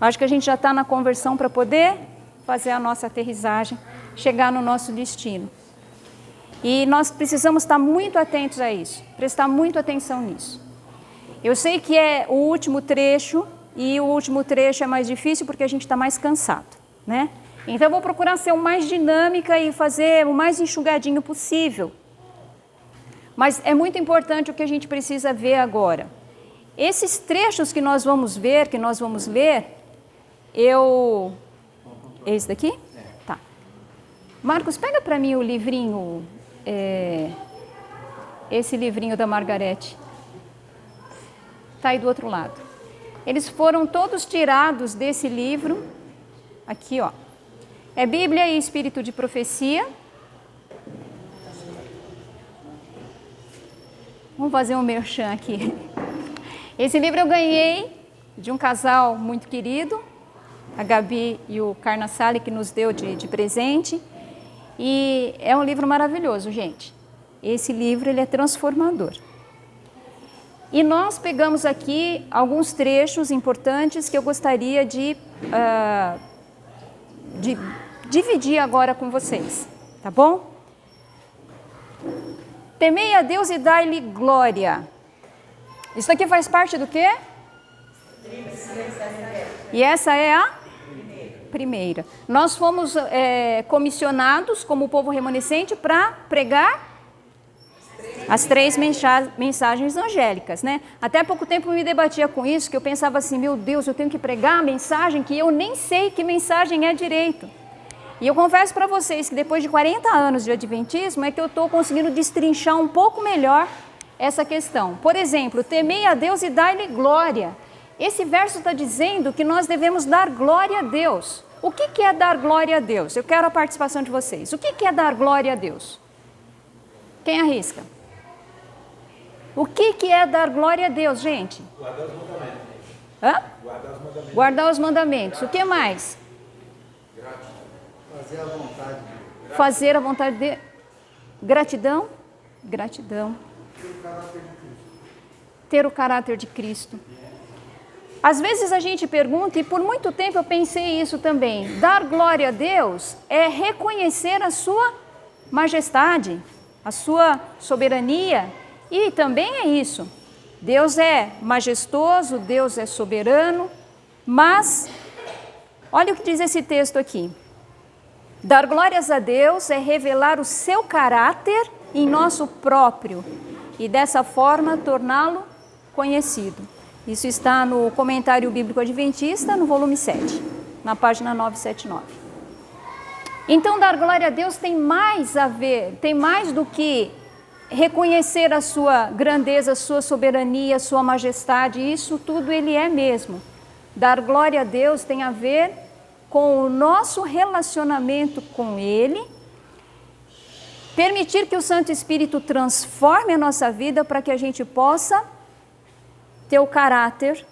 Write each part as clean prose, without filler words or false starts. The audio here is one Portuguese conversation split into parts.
Acho que a gente já está na conversão para poder fazer a nossa aterrissagem, chegar no nosso destino. E nós precisamos estar muito atentos a isso, prestar muita atenção nisso. Eu sei que é o último trecho, e o último trecho é mais difícil porque a gente está mais cansado, né? Então eu vou procurar ser o mais dinâmica e fazer o mais enxugadinho possível. Mas é muito importante o que a gente precisa ver agora. Esses trechos que nós vamos ver, que nós vamos ler, Esse daqui? Tá. Marcos, pega para mim o livrinho, esse livrinho da Margarete. Está aí do outro lado. Eles foram todos tirados desse livro, aqui ó. É Bíblia e Espírito de Profecia. Vamos fazer um merchan aqui. Esse livro eu ganhei de um casal muito querido, a Gabi e o Carna Sali, que nos deu de presente. E é um livro maravilhoso, gente. Esse livro ele é transformador. E nós pegamos aqui alguns trechos importantes que eu gostaria de dividir agora com vocês, tá bom? Temei a Deus e dai-lhe glória. Isso aqui faz parte do quê? E essa é a primeira. Nós fomos comissionados como povo remanescente para pregar as 3 mensagens angélicas, né? Até pouco tempo eu me debatia com isso, que eu pensava assim, meu Deus, eu tenho que pregar a mensagem que eu nem sei que mensagem é direito. E eu confesso para vocês que depois de 40 anos de adventismo é que eu estou conseguindo destrinchar um pouco melhor essa questão. Por exemplo, temei a Deus e dai-lhe glória. Esse verso está dizendo que nós devemos dar glória a Deus. O que é dar glória a Deus? Eu quero a participação de vocês. O que é dar glória a Deus? Quem arrisca? O que é dar glória a Deus, gente? Guardar os mandamentos. Hã? Guardar os mandamentos. Guardar os mandamentos. O que mais? Fazer a vontade de Deus. Fazer a vontade de... Gratidão? Gratidão. Ter o caráter de Cristo. Às vezes a gente pergunta, e por muito tempo eu pensei isso também, dar glória a Deus é reconhecer a sua majestade, a sua soberania, e também é isso. Deus é majestoso, Deus é soberano, mas olha o que diz esse texto aqui. Dar glórias a Deus é revelar o seu caráter em nosso próprio e dessa forma torná-lo conhecido. Isso está no Comentário Bíblico Adventista, no volume 7, na página 979. Então, dar glória a Deus tem mais a ver, tem mais do que reconhecer a sua grandeza, a sua soberania, a sua majestade, isso tudo ele é mesmo. Dar glória a Deus tem a ver com o nosso relacionamento com Ele, permitir que o Santo Espírito transforme a nossa vida para que a gente possa ter o caráter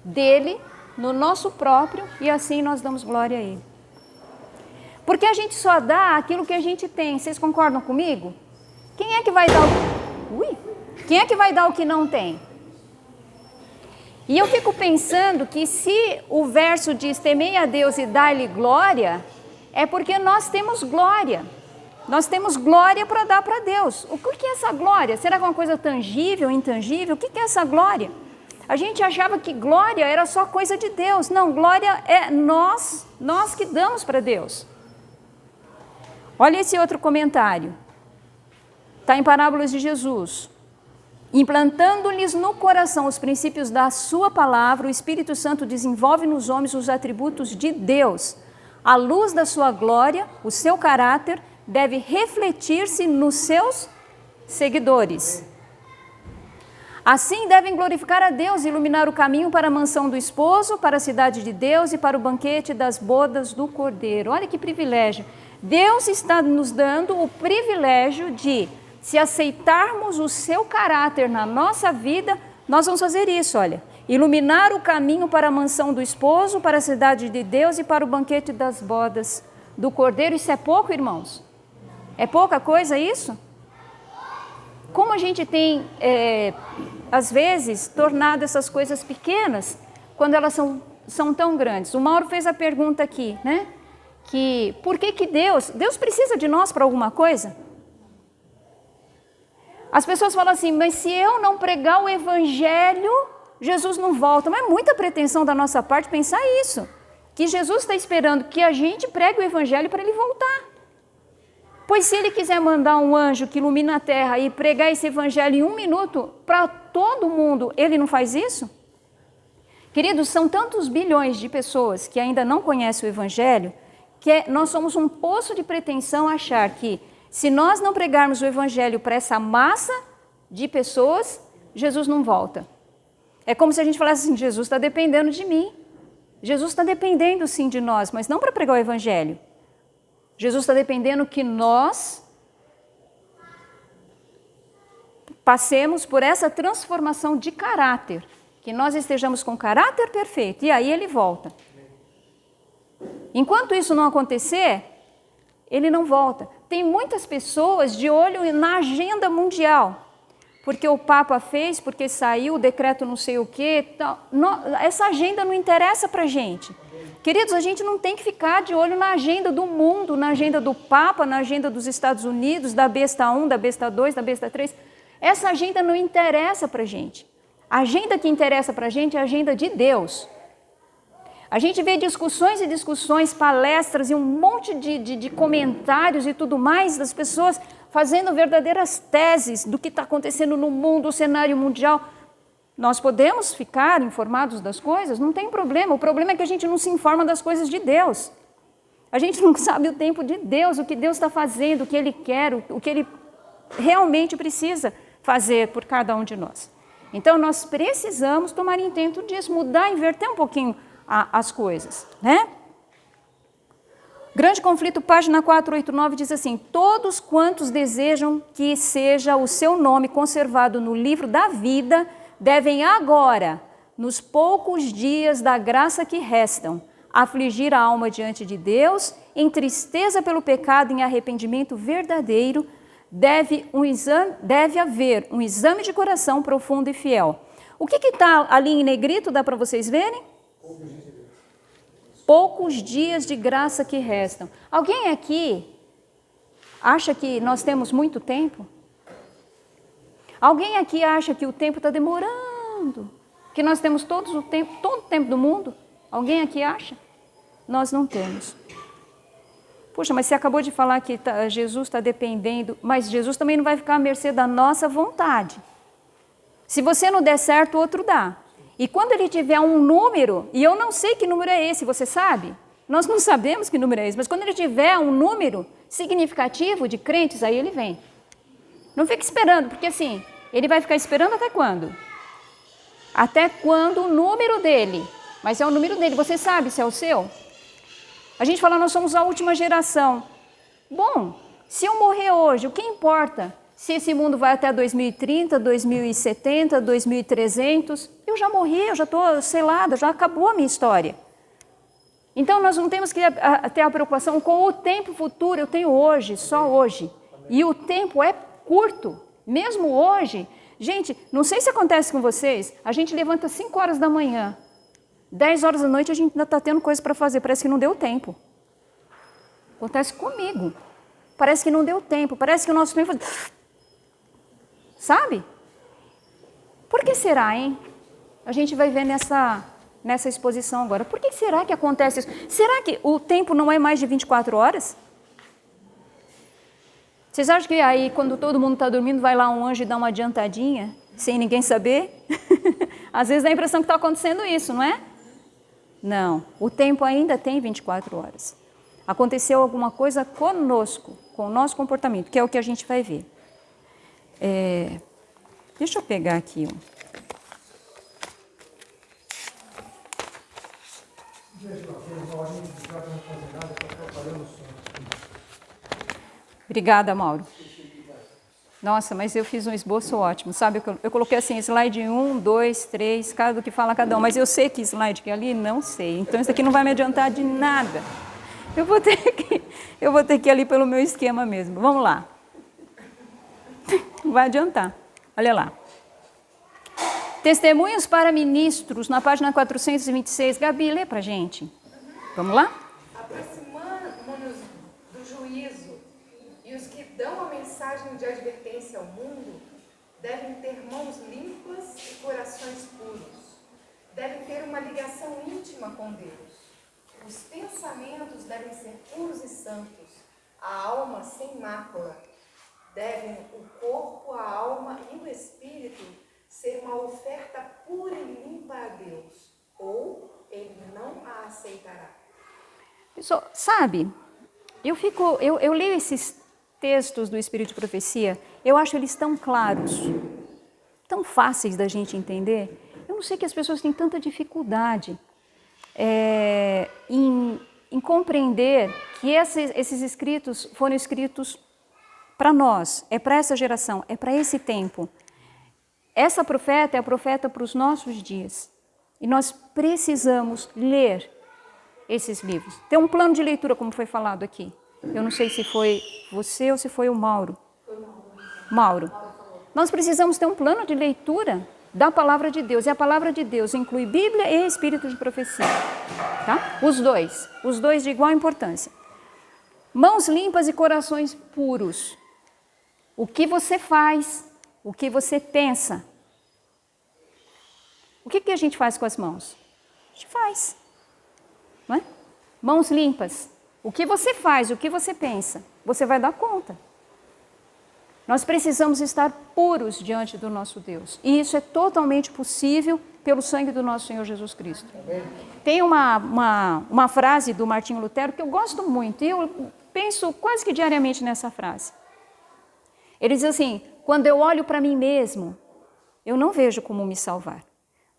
dele no nosso próprio e assim nós damos glória a Ele. Porque a gente só dá aquilo que a gente tem, vocês concordam comigo? Quem é que vai dar Quem é que vai dar o que não tem? E eu fico pensando que se o verso diz temei a Deus e dai-lhe glória, é porque nós temos glória. Nós temos glória para dar para Deus. O que é essa glória? Será que é uma coisa tangível, intangível? O que é essa glória? A gente achava que glória era só coisa de Deus. Não, glória é nós que damos para Deus. Olha esse outro comentário. Está em Parábolas de Jesus. Implantando-lhes no coração os princípios da sua palavra, o Espírito Santo desenvolve nos homens os atributos de Deus. A luz da sua glória, o seu caráter, deve refletir-se nos seus seguidores. Assim devem glorificar a Deus e iluminar o caminho para a mansão do esposo, para a cidade de Deus e para o banquete das bodas do Cordeiro. Olha que privilégio. Deus está nos dando o privilégio de, se aceitarmos o seu caráter na nossa vida, nós vamos fazer isso, olha. Iluminar o caminho para a mansão do esposo, para a cidade de Deus e para o banquete das bodas do Cordeiro. Isso é pouco, irmãos? É pouca coisa isso? Como a gente tem, às vezes, tornado essas coisas pequenas, quando elas são são tão grandes? O Mauro fez a pergunta aqui, né? Que por que Deus precisa de nós para alguma coisa? As pessoas falam assim, mas se eu não pregar o evangelho, Jesus não volta. Mas é muita pretensão da nossa parte pensar isso. Que Jesus está esperando que a gente pregue o evangelho para ele voltar. Pois se ele quiser mandar um anjo que ilumina a terra e pregar esse evangelho em 1 minuto para todo mundo, ele não faz isso? Queridos, são tantos bilhões de pessoas que ainda não conhecem o evangelho, que nós somos um poço de pretensão achar que se nós não pregarmos o evangelho para essa massa de pessoas, Jesus não volta. É como se a gente falasse assim, Jesus está dependendo de mim. Jesus está dependendo sim de nós, mas não para pregar o evangelho. Jesus está dependendo que nós passemos por essa transformação de caráter, que nós estejamos com caráter perfeito, e aí ele volta. Enquanto isso não acontecer, ele não volta. Tem muitas pessoas de olho na agenda mundial, porque o Papa fez, porque saiu o decreto não sei o quê. Essa agenda não interessa para a gente. Queridos, a gente não tem que ficar de olho na agenda do mundo, na agenda do Papa, na agenda dos Estados Unidos, da besta 1, da besta 2, da besta 3. Essa agenda não interessa para a gente. A agenda que interessa para a gente é a agenda de Deus. A gente vê discussões e discussões, palestras e um monte de comentários e tudo mais das pessoas fazendo verdadeiras teses do que está acontecendo no mundo, o cenário mundial. Nós podemos ficar informados das coisas? Não tem problema. O problema é que a gente não se informa das coisas de Deus. A gente não sabe o tempo de Deus, o que Deus está fazendo, o que Ele quer, o que Ele realmente precisa fazer por cada um de nós. Então, nós precisamos tomar intento disso, mudar, inverter um pouquinho as coisas, né? Grande Conflito, página 489, diz assim, todos quantos desejam que seja o seu nome conservado no livro da vida, devem agora, nos poucos dias da graça que restam, afligir a alma diante de Deus, em tristeza pelo pecado, em arrependimento verdadeiro, deve haver um exame de coração profundo e fiel. O que está ali em negrito, dá para vocês verem? Poucos dias de graça que restam. Alguém aqui acha que nós temos muito tempo? Alguém aqui acha que o tempo está demorando? Que nós temos todo o tempo do mundo? Alguém aqui acha? Nós não temos. Puxa, mas você acabou de falar que Jesus está dependendo, mas Jesus também não vai ficar à mercê da nossa vontade. Se você não der certo, o outro dá. E quando ele tiver um número, e eu não sei que número é esse, você sabe? Nós não sabemos que número é esse, mas quando ele tiver um número significativo de crentes, aí ele vem. Não fique esperando, porque assim, ele vai ficar esperando até quando? Até quando o número dele, mas é o número dele, você sabe se é o seu? A gente fala, nós somos a última geração. Bom, se eu morrer hoje, o que importa? Se esse mundo vai até 2030, 2070, 2300, eu já morri, eu já estou selada, já acabou a minha história. Então, nós não temos que ter a preocupação com o tempo futuro, eu tenho hoje, só hoje. E o tempo é curto, mesmo hoje. Gente, não sei se acontece com vocês, a gente levanta 5 horas da manhã, 10 horas da noite a gente ainda está tendo coisa para fazer, parece que não deu tempo. Acontece comigo. Parece que não deu tempo, parece que o nosso tempo... Sabe? Por que será, hein? A gente vai ver nessa exposição agora. Por que será que acontece isso? Será que o tempo não é mais de 24 horas? Vocês acham que aí, quando todo mundo está dormindo, vai lá um anjo e dá uma adiantadinha, sem ninguém saber? Às vezes dá a impressão que está acontecendo isso, não é? Não, o tempo ainda tem 24 horas. Aconteceu alguma coisa conosco, com o nosso comportamento, que é o que a gente vai ver. Deixa eu pegar aqui. Obrigada, Mauro. Nossa, mas eu fiz um esboço ótimo, sabe? Eu coloquei assim, slide 1, 2, 3, cada que fala cada um, mas eu sei que slide que é ali, não sei. Então isso aqui não vai me adiantar de nada. Eu vou ter que ir ali pelo meu esquema mesmo. Vamos lá. Não vai adiantar. Olha lá. Testemunhos para ministros, na página 426. Gabi, lê pra gente. Vamos lá? Aproximando-nos do juízo, e os que dão a mensagem de advertência ao mundo devem ter mãos limpas e corações puros. Devem ter uma ligação íntima com Deus. Os pensamentos devem ser puros e santos, a alma sem mácula. Devem o corpo, a alma e o espírito ser uma oferta pura e limpa a Deus, ou ele não a aceitará. Pessoal, sabe, eu leio esses textos do Espírito de Profecia, eu acho eles tão claros, tão fáceis da gente entender. Eu não sei que as pessoas têm tanta dificuldade em compreender que esses escritos foram escritos para nós, é para essa geração, é para esse tempo. Essa profeta é a profeta para os nossos dias. E nós precisamos ler esses livros. Tem um plano de leitura, como foi falado aqui. Eu não sei se foi você ou se foi o Mauro. Mauro. Nós precisamos ter um plano de leitura da palavra de Deus. E a palavra de Deus inclui Bíblia e Espírito de Profecia. Tá? Os dois de igual importância. Mãos limpas e corações puros. O que você faz, o que você pensa. O que a gente faz com as mãos? A gente faz. Não é? Mãos limpas. O que você faz, o que você pensa, você vai dar conta. Nós precisamos estar puros diante do nosso Deus. E isso é totalmente possível pelo sangue do nosso Senhor Jesus Cristo. Tem uma frase do Martinho Lutero que eu gosto muito, e eu penso quase que diariamente nessa frase. Ele diz assim: quando eu olho para mim mesmo, eu não vejo como me salvar.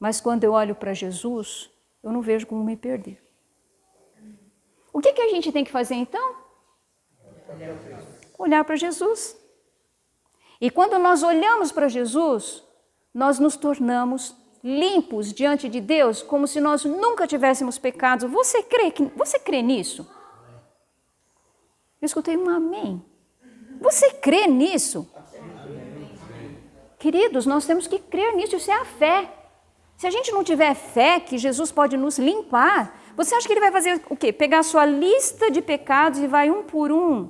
Mas quando eu olho para Jesus, eu não vejo como me perder. O que a gente tem que fazer então? Olhar para Jesus. E quando nós olhamos para Jesus, nós nos tornamos limpos diante de Deus, como se nós nunca tivéssemos pecado. Você crê nisso? Eu escutei um amém. Você crê nisso? Queridos, nós temos que crer nisso, isso é a fé. Se a gente não tiver fé que Jesus pode nos limpar, você acha que ele vai fazer o quê? Pegar a sua lista de pecados e vai um por um?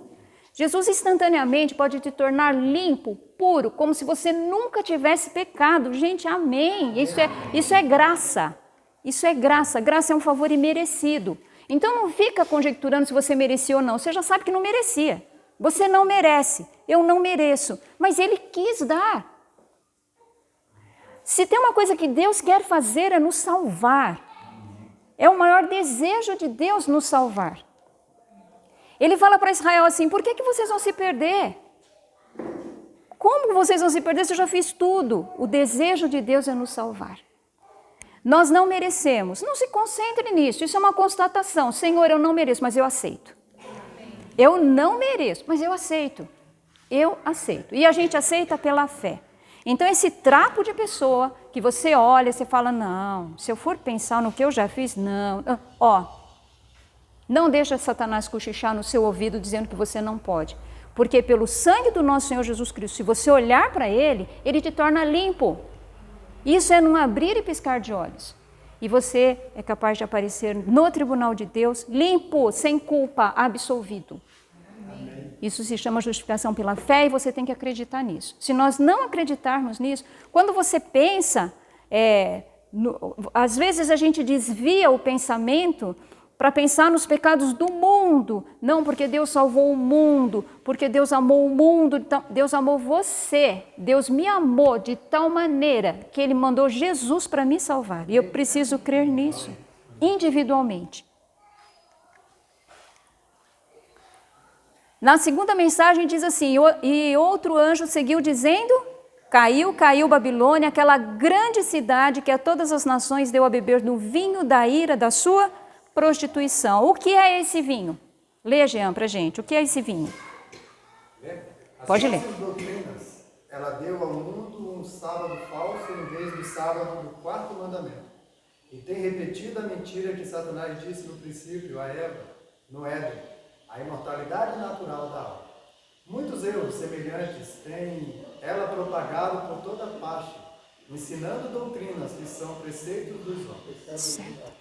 Jesus instantaneamente pode te tornar limpo, puro, como se você nunca tivesse pecado. Gente, amém. Isso é graça. Isso é graça. Graça é um favor imerecido. Então não fica conjecturando se você merecia ou não. Você já sabe que não merecia. Você não merece. Eu não mereço. Mas ele quis dar. Se tem uma coisa que Deus quer fazer é nos salvar. É o maior desejo de Deus nos salvar. Ele fala para Israel assim: por que vocês vão se perder? Como vocês vão se perder se eu já fiz tudo? O desejo de Deus é nos salvar. Nós não merecemos. Não se concentre nisso. Isso é uma constatação. Senhor, eu não mereço, mas eu aceito. Eu não mereço, mas eu aceito. Eu aceito. E a gente aceita pela fé. Então, esse trapo de pessoa que você olha, você fala: não, se eu for pensar no que eu já fiz, não. Não deixa Satanás cochichar no seu ouvido dizendo que você não pode. Porque pelo sangue do nosso Senhor Jesus Cristo, se você olhar para Ele, Ele te torna limpo. Isso é num abrir e piscar de olhos. E você é capaz de aparecer no tribunal de Deus limpo, sem culpa, absolvido. Amém. Isso se chama justificação pela fé e você tem que acreditar nisso. Se nós não acreditarmos nisso, quando você pensa, às vezes a gente desvia o pensamento para pensar nos pecados do mundo. Não, porque Deus salvou o mundo, porque Deus amou o mundo, então Deus amou você. Deus me amou de tal maneira que Ele mandou Jesus para me salvar. E eu preciso crer nisso, individualmente. Na segunda mensagem diz assim: e outro anjo seguiu dizendo: caiu Babilônia, aquela grande cidade que a todas as nações deu a beber do vinho da ira da sua prostituição. O que é esse vinho? Lê, Jean, pra gente. O que é esse vinho? Pode ler. As doutrinas, ela deu ao mundo um sábado falso em vez do sábado do quarto mandamento. E tem repetido a mentira que Satanás disse no princípio a Eva, no Éden, a imortalidade natural da alma. Muitos erros semelhantes tem ela propagado por toda parte, ensinando doutrinas que são preceitos dos homens. Certo.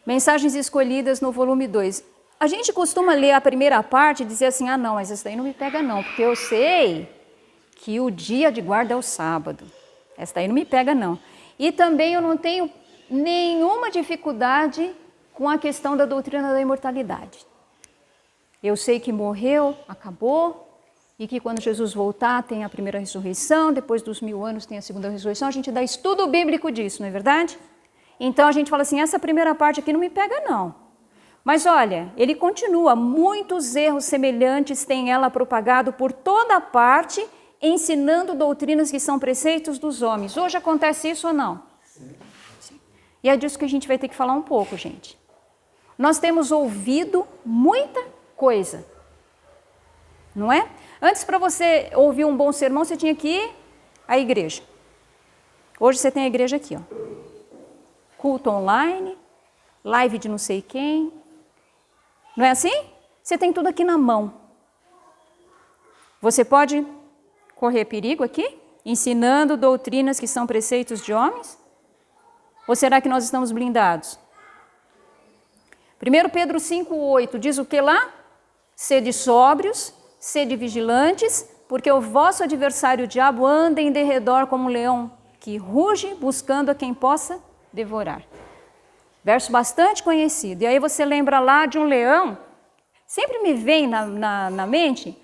Mensagens escolhidas no volume 2. A gente costuma ler a primeira parte e dizer assim, ah não, mas essa daí não me pega não, porque eu sei que o dia de guarda é o sábado. Essa daí não me pega não. E também eu não tenho nenhuma dificuldade com a questão da doutrina da imortalidade. Eu sei que morreu, acabou, e que quando Jesus voltar tem a primeira ressurreição, depois dos 1000 anos tem a segunda ressurreição, a gente dá estudo bíblico disso, não é verdade? Então a gente fala assim, essa primeira parte aqui não me pega não. Mas olha, ele continua, muitos erros semelhantes tem ela propagado por toda parte, ensinando doutrinas que são preceitos dos homens. Hoje acontece isso ou não? Sim. E é disso que a gente vai ter que falar um pouco, gente. Nós temos ouvido muita coisa, não é? Antes, para você ouvir um bom sermão, você tinha que ir à igreja. Hoje você tem a igreja aqui, ó. Culto online, live de não sei quem. Não é assim? Você tem tudo aqui na mão. Você pode correr perigo aqui, ensinando doutrinas que são preceitos de homens? Ou será que nós estamos blindados? 1 Pedro 5,8 diz o que lá? Sede sóbrios, sede vigilantes, porque o vosso adversário o diabo anda em derredor como um leão que ruge buscando a quem possa devorar. Verso bastante conhecido. E aí você lembra lá de um leão, sempre me vem na mente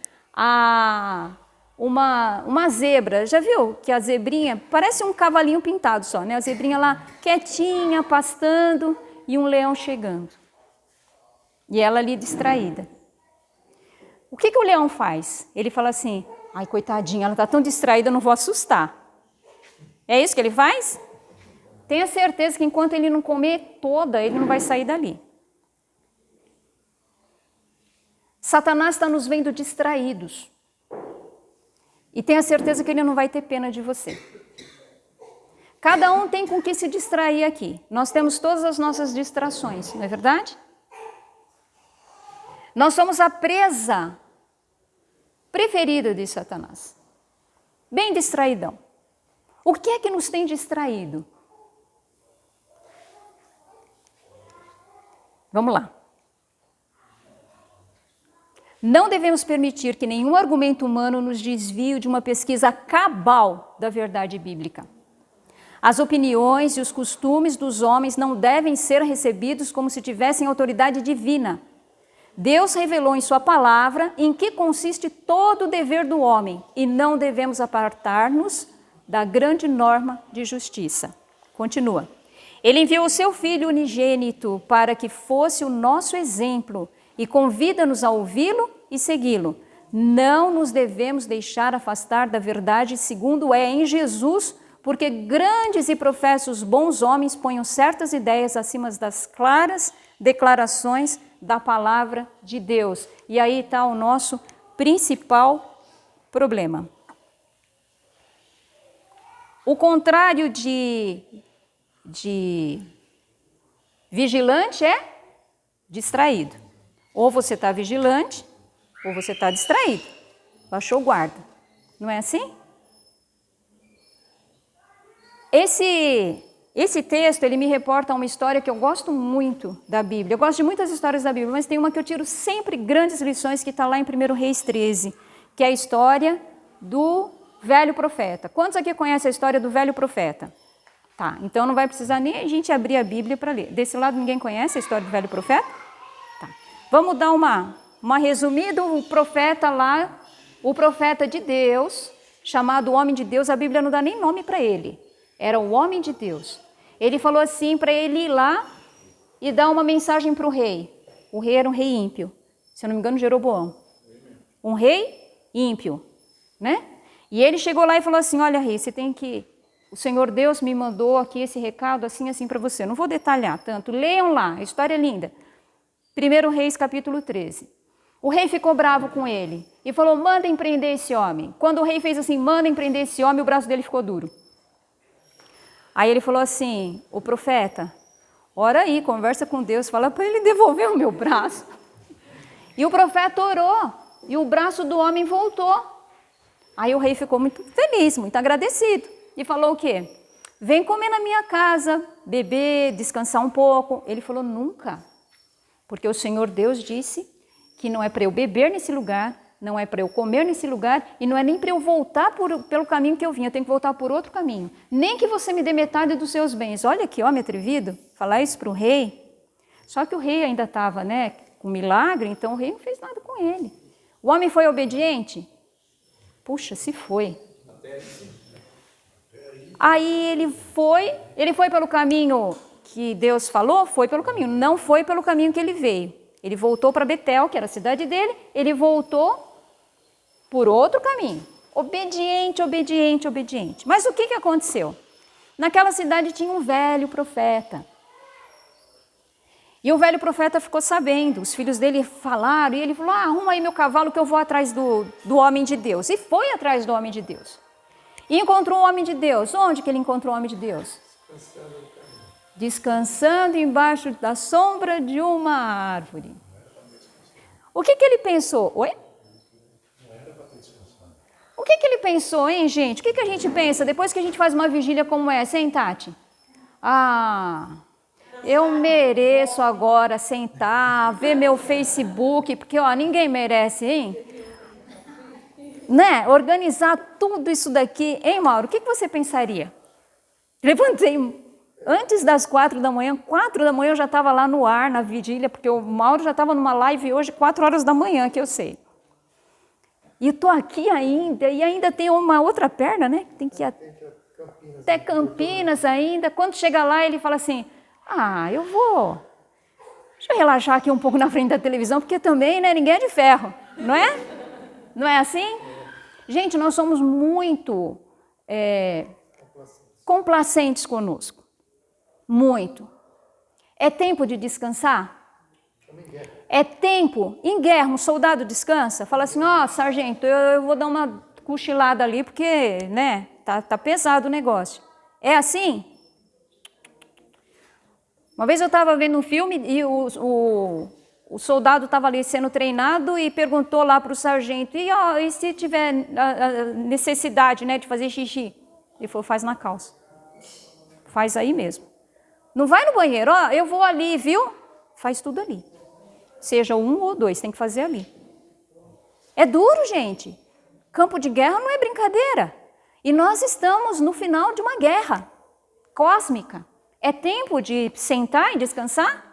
uma zebra. Já viu que a zebrinha parece um cavalinho pintado só, né? A zebrinha lá quietinha, pastando e um leão chegando. E ela ali distraída. O que o leão faz? Ele fala assim, ai coitadinha, ela está tão distraída, eu não vou assustar. É isso que ele faz? Tenha certeza que enquanto ele não comer toda, ele não vai sair dali. Satanás está nos vendo distraídos. E tenha certeza que ele não vai ter pena de você. Cada um tem com que se distrair aqui. Nós temos todas as nossas distrações, não é verdade? Nós somos a presa preferida de Satanás. Bem distraidão. O que é que nos tem distraído? Vamos lá. Não devemos permitir que nenhum argumento humano nos desvie de uma pesquisa cabal da verdade bíblica. As opiniões e os costumes dos homens não devem ser recebidos como se tivessem autoridade divina. Deus revelou em sua palavra em que consiste todo o dever do homem e não devemos apartar-nos da grande norma de justiça. Continua. Ele enviou o seu Filho unigênito para que fosse o nosso exemplo e convida-nos a ouvi-lo e segui-lo. Não nos devemos deixar afastar da verdade segundo é em Jesus, porque grandes e professos bons homens ponham certas ideias acima das claras declarações da palavra de Deus. E aí está o nosso principal problema. O contrário de vigilante é distraído. Ou você está vigilante, ou você está distraído. Baixou o guarda. Não é assim? Esse texto, ele me reporta uma história que eu gosto muito da Bíblia. Eu gosto de muitas histórias da Bíblia, mas tem uma que eu tiro sempre grandes lições, que está lá em 1 Reis 13, que é a história do velho profeta. Quantos aqui conhecem a história do velho profeta? Tá, então não vai precisar nem a gente abrir a Bíblia para ler. Desse lado ninguém conhece a história do velho profeta? Tá. Vamos dar uma resumida. O profeta lá, o profeta de Deus, chamado homem de Deus, a Bíblia não dá nem nome para ele. Era o homem de Deus. Ele falou assim para ele ir lá e dar uma mensagem para o rei. O rei era um rei ímpio. Se eu não me engano, Jeroboão. Um rei ímpio, né? E ele chegou lá e falou assim, olha rei, você tem que... O Senhor Deus me mandou aqui esse recado assim para você. Não vou detalhar tanto. Leiam lá, a história é linda. 1 Reis, capítulo 13. O rei ficou bravo com ele e falou, mandem prender esse homem. Quando o rei fez assim, mandem prender esse homem, o braço dele ficou duro. Aí ele falou assim, o profeta, ora aí, conversa com Deus, fala para ele devolver o meu braço. E o profeta orou, e o braço do homem voltou. Aí o rei ficou muito feliz, muito agradecido. E falou o quê? Vem comer na minha casa, beber, descansar um pouco. Ele falou, nunca. Porque o Senhor Deus disse que não é para eu beber nesse lugar, não é para eu comer nesse lugar e não é nem para eu voltar pelo caminho que eu vim, eu tenho que voltar por outro caminho. Nem que você me dê metade dos seus bens. Olha que homem atrevido, falar isso para o rei. Só que o rei ainda estava, né, com milagre, então o rei não fez nada com ele. O homem foi obediente? Puxa, se foi. Aí ele foi pelo caminho que Deus falou, foi pelo caminho, não foi pelo caminho que ele veio. Ele voltou para Betel, que era a cidade dele, ele voltou por outro caminho. Obediente, obediente, obediente. Mas o que aconteceu? Naquela cidade tinha um velho profeta. E o velho profeta ficou sabendo, os filhos dele falaram, e ele falou, arruma aí meu cavalo que eu vou atrás do homem de Deus. E foi atrás do homem de Deus. E encontrou o homem de Deus. Onde que ele encontrou o homem de Deus? Descansando embaixo da sombra de uma árvore. O que ele pensou? Oi? O que ele pensou, hein, gente? O que a gente pensa depois que a gente faz uma vigília como essa, hein, Tati? Eu mereço agora sentar, ver meu Facebook, porque ninguém merece, hein? Né? Organizar tudo isso daqui. Hein, Mauro? O que você pensaria? Levantei antes das 4 da manhã. 4 da manhã eu já estava lá no ar, na vigília, porque o Mauro já estava numa live hoje, 4 horas da manhã, que eu sei. E estou aqui ainda, e ainda tem uma outra perna, né? Tem que ir até Campinas ainda. Quando chega lá, ele fala assim, eu vou... Deixa eu relaxar aqui um pouco na frente da televisão, porque também, né, ninguém é de ferro, não é? Não é assim? Gente, nós somos muito complacentes conosco. Muito. É tempo de descansar? É tempo, em guerra, um soldado descansa, fala assim, sargento, eu vou dar uma cochilada ali, porque, né, tá pesado o negócio. É assim? Uma vez eu estava vendo um filme e o soldado estava ali sendo treinado e perguntou lá para o sargento, e se tiver a necessidade, né, de fazer xixi? Ele falou, faz na calça. Faz aí mesmo. Não vai no banheiro, eu vou ali, viu? Faz tudo ali. Seja 1 ou 2, tem que fazer ali. É duro, gente. Campo de guerra não é brincadeira. E nós estamos no final de uma guerra cósmica. É tempo de sentar e descansar?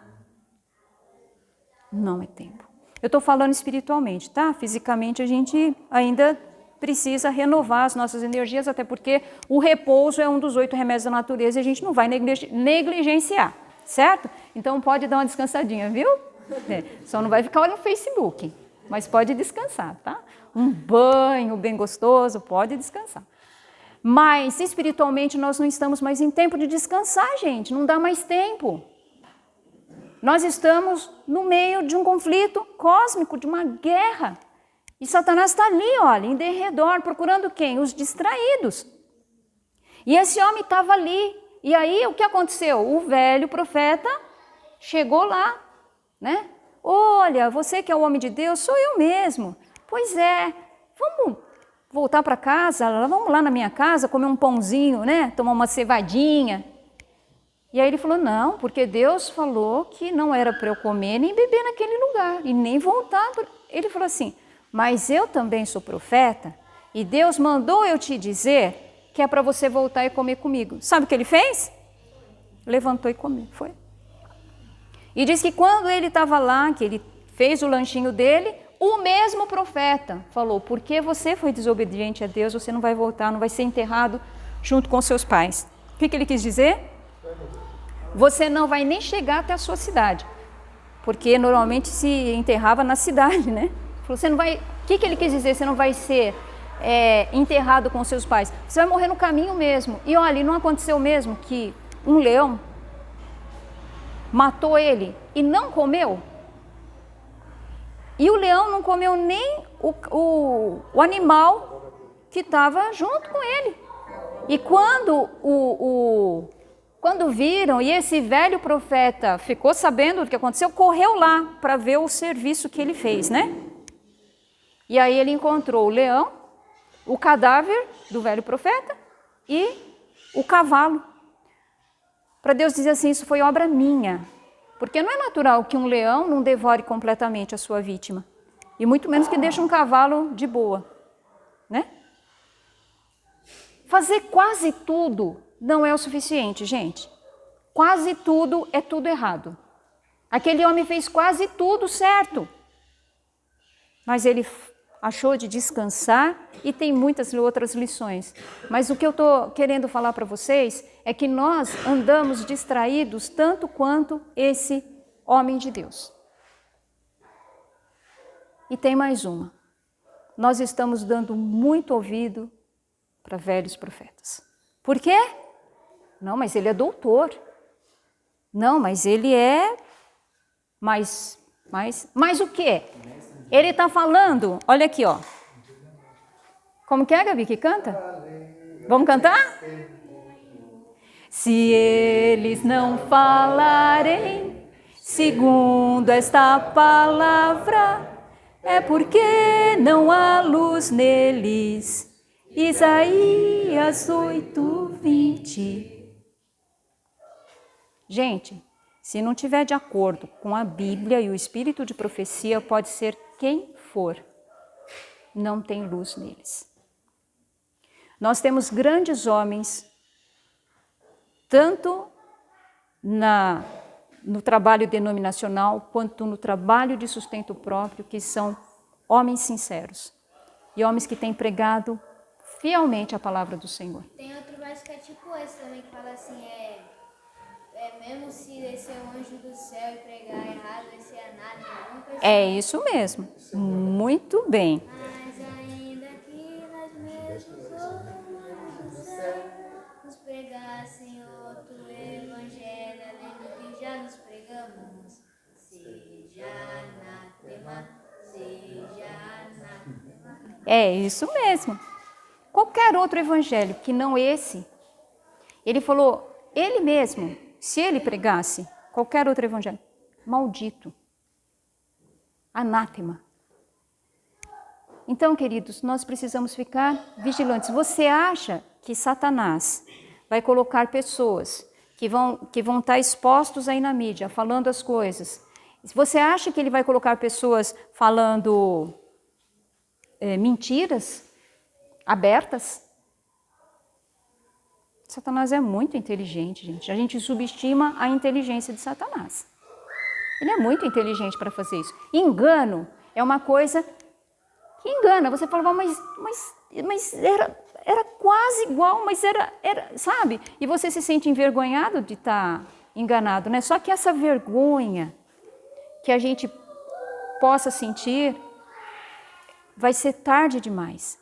Não é tempo. Eu estou falando espiritualmente, tá? Fisicamente a gente ainda precisa renovar as nossas energias, até porque o repouso é um dos 8 remédios da natureza e a gente não vai negligenciar, certo? Então pode dar uma descansadinha, viu? Só não vai ficar olhando no Facebook, mas pode descansar, tá? Um banho bem gostoso, pode descansar. Mas espiritualmente nós não estamos mais em tempo de descansar, gente, não dá mais tempo. Nós estamos no meio de um conflito cósmico, de uma guerra. E Satanás está ali, olha, em derredor, procurando quem? Os distraídos. E esse homem estava ali. E aí, o que aconteceu? O velho profeta chegou lá, né? Olha, você que é o homem de Deus, sou eu mesmo. Pois é, vamos voltar para casa, vamos lá na minha casa, comer um pãozinho, né? Tomar uma cevadinha. E aí ele falou, não, porque Deus falou que não era para eu comer nem beber naquele lugar, e nem voltar. Ele falou assim, mas eu também sou profeta, e Deus mandou eu te dizer que é para você voltar e comer comigo. Sabe o que ele fez? Levantou e comeu, foi. E diz que quando ele estava lá, que ele fez o lanchinho dele, o mesmo profeta falou, porque você foi desobediente a Deus, você não vai voltar, não vai ser enterrado junto com seus pais. O que ele quis dizer? Você não vai nem chegar até a sua cidade, porque normalmente se enterrava na cidade, né? Você não vai. O que ele quis dizer? Você não vai ser enterrado com seus pais. Você vai morrer no caminho mesmo. E olha, não aconteceu mesmo que um leão matou ele e não comeu? E o leão não comeu nem o animal que estava junto com ele. E quando quando viram, e esse velho profeta ficou sabendo do que aconteceu, correu lá para ver o serviço que ele fez, né? E aí ele encontrou o leão o cadáver do velho profeta e o cavalo. Para Deus dizer assim, isso foi obra minha. Porque não é natural que um leão não devore completamente a sua vítima. E muito menos que deixe um cavalo de boa, né? Fazer quase tudo não é o suficiente, gente. Quase tudo é tudo errado. Aquele homem fez quase tudo certo. Mas ele achou de descansar e tem muitas outras lições. Mas o que eu estou querendo falar para vocês é que nós andamos distraídos tanto quanto esse homem de Deus. E tem mais uma. Nós estamos dando muito ouvido para velhos profetas. Por quê? Não, mas ele é doutor. Não, mas ele é... Mas o quê? Ele está falando, olha aqui, ó. Como que é, Gabi, que canta? Vamos cantar? Se eles não falarem segundo esta palavra, é porque não há luz neles. Isaías 8:20. Gente, se não tiver de acordo com a Bíblia e o espírito de profecia, pode ser quem for, não tem luz neles. Nós temos grandes homens, tanto no trabalho denominacional, quanto no trabalho de sustento próprio, que são homens sinceros e homens que têm pregado fielmente a palavra do Senhor. Tem outro verso que é tipo esse também, que fala assim, mesmo se descer um anjo do céu e pregar errado, vai ser nada. É isso mesmo, muito bem. Mas ainda que nós mesmos anjos do céu nos pregassem outro evangelho, além do que já nos pregamos, seja anátema, seja anátema. É isso mesmo. Qualquer outro evangelho que não esse, ele falou, ele mesmo, se ele pregasse qualquer outro evangelho, maldito, anátema. Então, queridos, nós precisamos ficar vigilantes. Você acha que Satanás vai colocar pessoas que vão estar expostos aí na mídia, falando as coisas? Você acha que ele vai colocar pessoas falando mentiras abertas? Satanás é muito inteligente, gente. A gente subestima a inteligência de Satanás. Ele é muito inteligente para fazer isso. Engano é uma coisa que engana. Você fala, mas era quase igual, mas era, sabe? E você se sente envergonhado de estar enganado, né? Só que essa vergonha que a gente possa sentir vai ser tarde demais.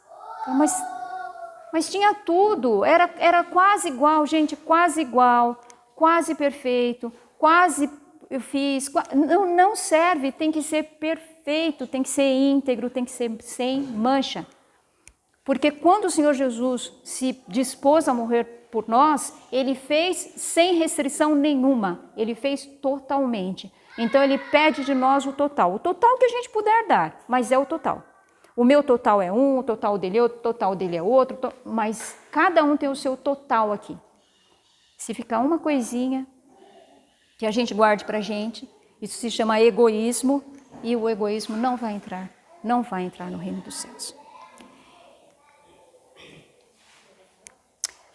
Mas tinha tudo, era quase igual, gente, quase igual, quase perfeito, quase eu fiz. Não serve, tem que ser perfeito, tem que ser íntegro, tem que ser sem mancha. Porque quando o Senhor Jesus se dispôs a morrer por nós, Ele fez sem restrição nenhuma, Ele fez totalmente. Então Ele pede de nós o total que a gente puder dar, mas é o total. O meu total é um, o total dele é outro, o total dele é outro, mas cada um tem o seu total aqui. Se ficar uma coisinha que a gente guarde para a gente, isso se chama egoísmo, e o egoísmo não vai entrar no reino dos céus.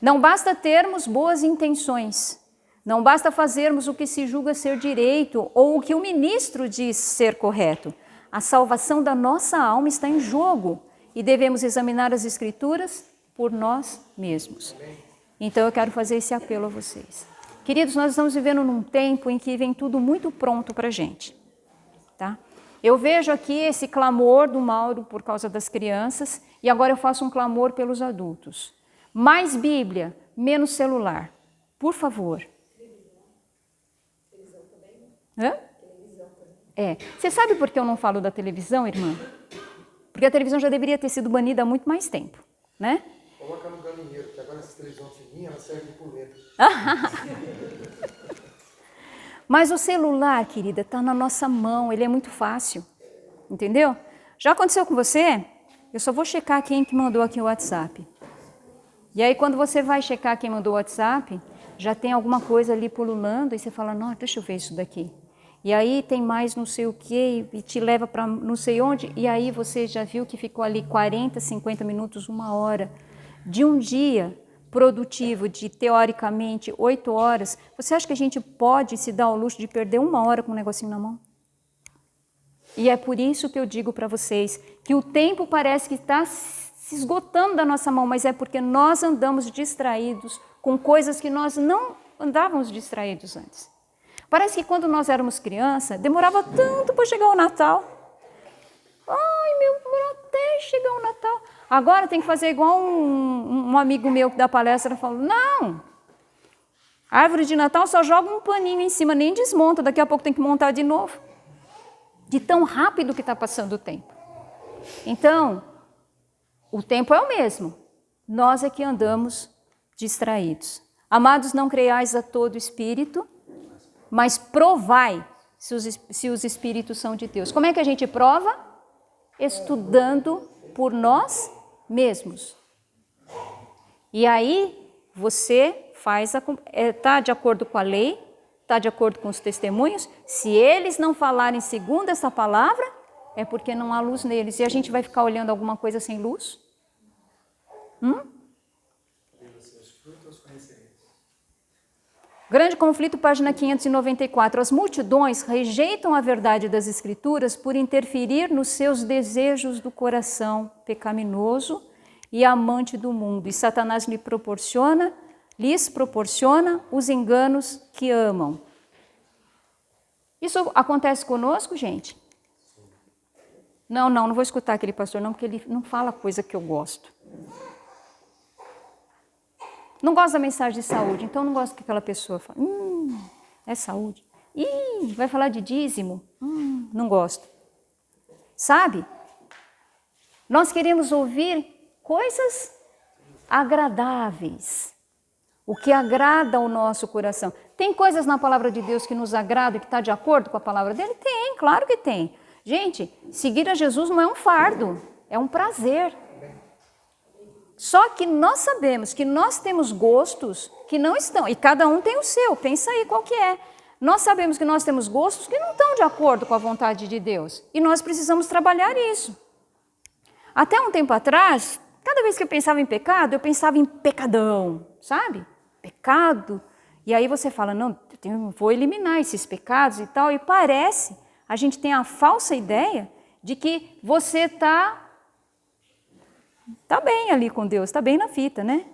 Não basta termos boas intenções, não basta fazermos o que se julga ser direito ou o que o ministro diz ser correto. A salvação da nossa alma está em jogo e devemos examinar as Escrituras por nós mesmos. Então eu quero fazer esse apelo a vocês. Queridos, nós estamos vivendo num tempo em que vem tudo muito pronto para a gente. Tá? Eu vejo aqui esse clamor do Mauro por causa das crianças e agora eu faço um clamor pelos adultos. Mais Bíblia, menos celular. Por favor. Hã? Você sabe por que eu não falo da televisão, irmã? Porque a televisão já deveria ter sido banida há muito mais tempo, né? Coloca no galinheiro, que agora essa televisão fininha, ela serve de puleta. Mas o celular, querida, está na nossa mão, ele é muito fácil, entendeu? Já aconteceu com você? eu só vou checar quem que mandou aqui o WhatsApp. E aí quando você vai checar quem mandou o WhatsApp, já tem alguma coisa ali pululando e você fala, não, deixa eu ver isso daqui. E aí tem mais não sei o que e te leva para não sei onde, e aí você já viu que ficou ali 40, 50 minutos, 1 hora de um dia produtivo de, teoricamente, 8 horas. Você acha que a gente pode se dar ao luxo de perder 1 hora com um negocinho na mão? E é por isso que eu digo para vocês que o tempo parece que está se esgotando da nossa mão, mas é porque nós andamos distraídos com coisas que nós não andávamos distraídos antes. Parece que quando nós éramos crianças, demorava tanto para chegar o Natal. Ai, meu, demorou até chegar o Natal. Agora tem que fazer igual um amigo meu que dá palestra falou, não, a árvore de Natal só joga um paninho em cima, nem desmonta, daqui a pouco tem que montar de novo. De tão rápido que está passando o tempo. Então, o tempo é o mesmo. Nós é que andamos distraídos. Amados, não creiais a todo espírito, mas provai se os espíritos são de Deus. Como é que a gente prova? Estudando por nós mesmos. E aí, você faz, está de acordo com a lei, está de acordo com os testemunhos. Se eles não falarem segundo essa palavra, é porque não há luz neles. E a gente vai ficar olhando alguma coisa sem luz? Grande Conflito, página 594. As multidões rejeitam a verdade das Escrituras por interferir nos seus desejos do coração pecaminoso e amante do mundo. E Satanás lhes proporciona os enganos que amam. Isso acontece conosco, gente? Não vou escutar aquele pastor não, porque ele não fala coisa que eu gosto. Não gosto da mensagem de saúde, então não gosto que aquela pessoa fale, é saúde. Vai falar de dízimo? Não gosto. Sabe? Nós queremos ouvir coisas agradáveis. O que agrada ao nosso coração. Tem coisas na palavra de Deus que nos agradam e que está de acordo com a palavra dele? Tem, claro que tem. Gente, seguir a Jesus não é um fardo, é um prazer. Só que nós sabemos que nós temos gostos que não estão, e cada um tem o seu, pensa aí qual que é. Nós sabemos que nós temos gostos que não estão de acordo com a vontade de Deus, e nós precisamos trabalhar isso. Até um tempo atrás, cada vez que eu pensava em pecado, eu pensava em pecadão, sabe? Pecado. E aí você fala, não, vou eliminar esses pecados e tal, e parece, a gente tem a falsa ideia de que você está bem ali com Deus, está bem na fita, né?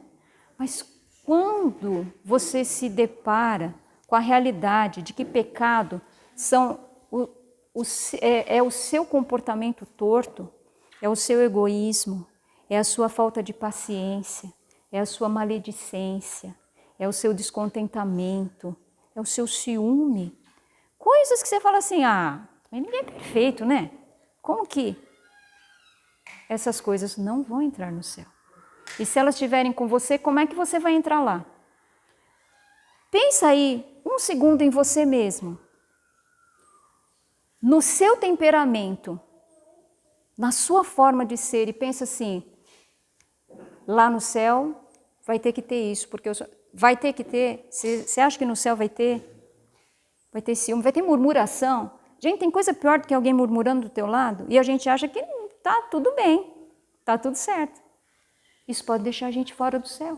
Mas quando você se depara com a realidade de que pecado é o seu comportamento torto, é o seu egoísmo, é a sua falta de paciência, é a sua maledicência, é o seu descontentamento, é o seu ciúme. Coisas que você fala assim, mas ninguém é perfeito, né? Como que essas coisas não vão entrar no céu? E se elas estiverem com você, como é que você vai entrar lá? Pensa aí, 1 segundo em você mesmo. No seu temperamento, na sua forma de ser, e pensa assim, lá no céu vai ter que ter isso, porque vai ter que ter, você acha que no céu vai ter ciúme, vai ter murmuração? Gente, tem coisa pior do que alguém murmurando do teu lado, e a gente acha que tá tudo bem, tá tudo certo. Isso pode deixar a gente fora do céu.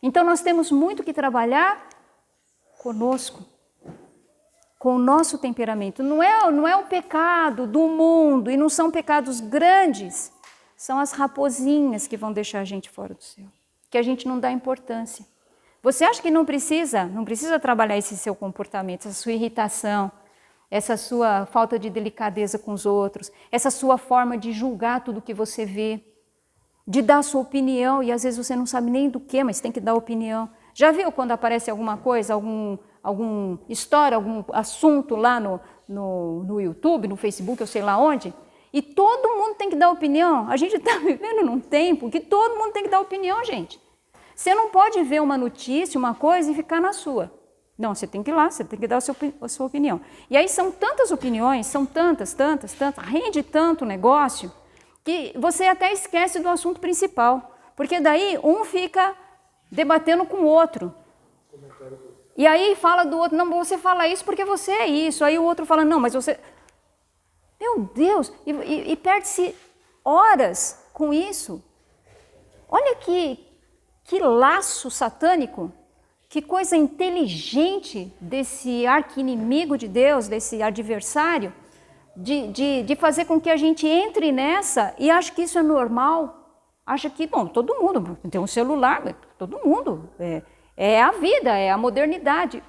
Então nós temos muito que trabalhar conosco, com o nosso temperamento. Não é o pecado do mundo, e não são pecados grandes, são as raposinhas que vão deixar a gente fora do céu, que a gente não dá importância. Você acha que não precisa trabalhar esse seu comportamento, essa sua irritação, essa sua falta de delicadeza com os outros, essa sua forma de julgar tudo que você vê, de dar a sua opinião, e às vezes você não sabe nem do que, mas tem que dar opinião. Já viu quando aparece alguma coisa, algum história, algum assunto lá no YouTube, no Facebook, eu sei lá onde, e todo mundo tem que dar opinião? A gente está vivendo num tempo que todo mundo tem que dar opinião, gente. Você não pode ver uma notícia, uma coisa e ficar na sua. Não, você tem que ir lá, você tem que dar a sua opinião. E aí são tantas opiniões, são tantas, rende tanto negócio, que você até esquece do assunto principal, porque daí um fica debatendo com o outro. E aí fala do outro, não, você fala isso porque você é isso. Aí o outro fala, não, mas você... Meu Deus, e perde-se horas com isso. Olha que laço satânico, que coisa inteligente desse arqui-inimigo de Deus, desse adversário, de fazer com que a gente entre nessa e ache que isso é normal. Acha que, bom, todo mundo tem um celular, todo mundo, é a vida, é a modernidade.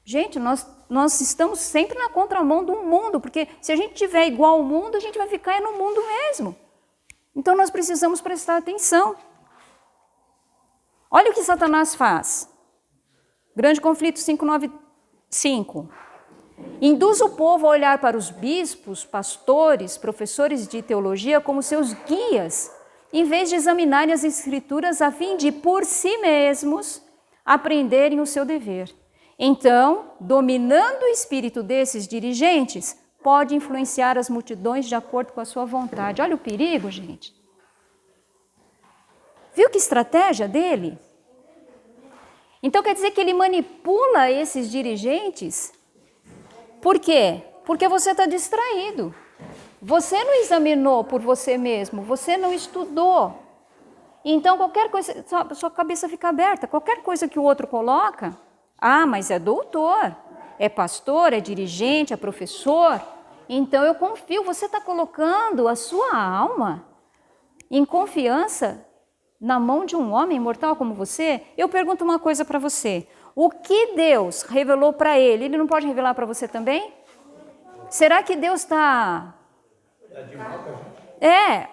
Gente, nós estamos sempre na contramão do mundo, porque se a gente tiver igual ao mundo, a gente vai ficar no mundo mesmo. Então nós precisamos prestar atenção. Olha o que Satanás faz. Grande conflito 5:9-5. Induz o povo a olhar para os bispos, pastores, professores de teologia como seus guias, em vez de examinarem as escrituras a fim de, por si mesmos, aprenderem o seu dever. Então, dominando o espírito desses dirigentes, pode influenciar as multidões de acordo com a sua vontade. Olha o perigo, gente. Viu que estratégia dele? Então quer dizer que ele manipula esses dirigentes. Por quê? Porque você está distraído. Você não examinou por você mesmo, você não estudou. Então qualquer coisa, sua cabeça fica aberta, qualquer coisa que o outro coloca, mas é doutor, é pastor, é dirigente, é professor, então eu confio. Você está colocando a sua alma em confiança na mão de um homem mortal como você? Eu pergunto uma coisa para você. O que Deus revelou para ele não pode revelar para você também? Será que Deus está...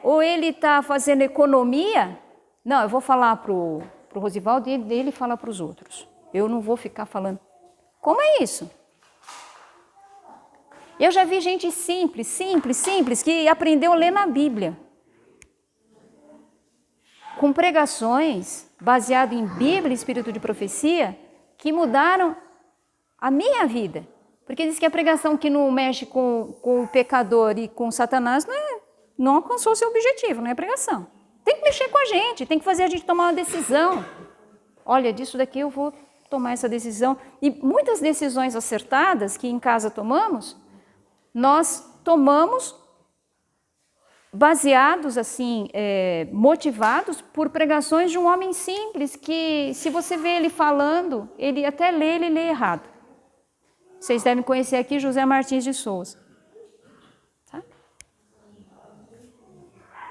ou ele está fazendo economia? Não, eu vou falar para o Rosivaldo e ele fala para os outros. Eu não vou ficar falando. Como é isso? Eu já vi gente simples, que aprendeu a ler na Bíblia, com pregações baseadas em Bíblia e espírito de profecia, que mudaram a minha vida. Porque diz que a pregação que não mexe com o pecador e com Satanás não alcançou o seu objetivo, não é pregação. Tem que mexer com a gente, tem que fazer a gente tomar uma decisão. Olha, disso daqui eu vou tomar essa decisão. E muitas decisões acertadas que em casa tomamos, nós tomamos baseados, assim, motivados por pregações de um homem simples, que se você vê ele falando, ele até lê, ele lê errado. Vocês devem conhecer aqui José Martins de Souza. Tá?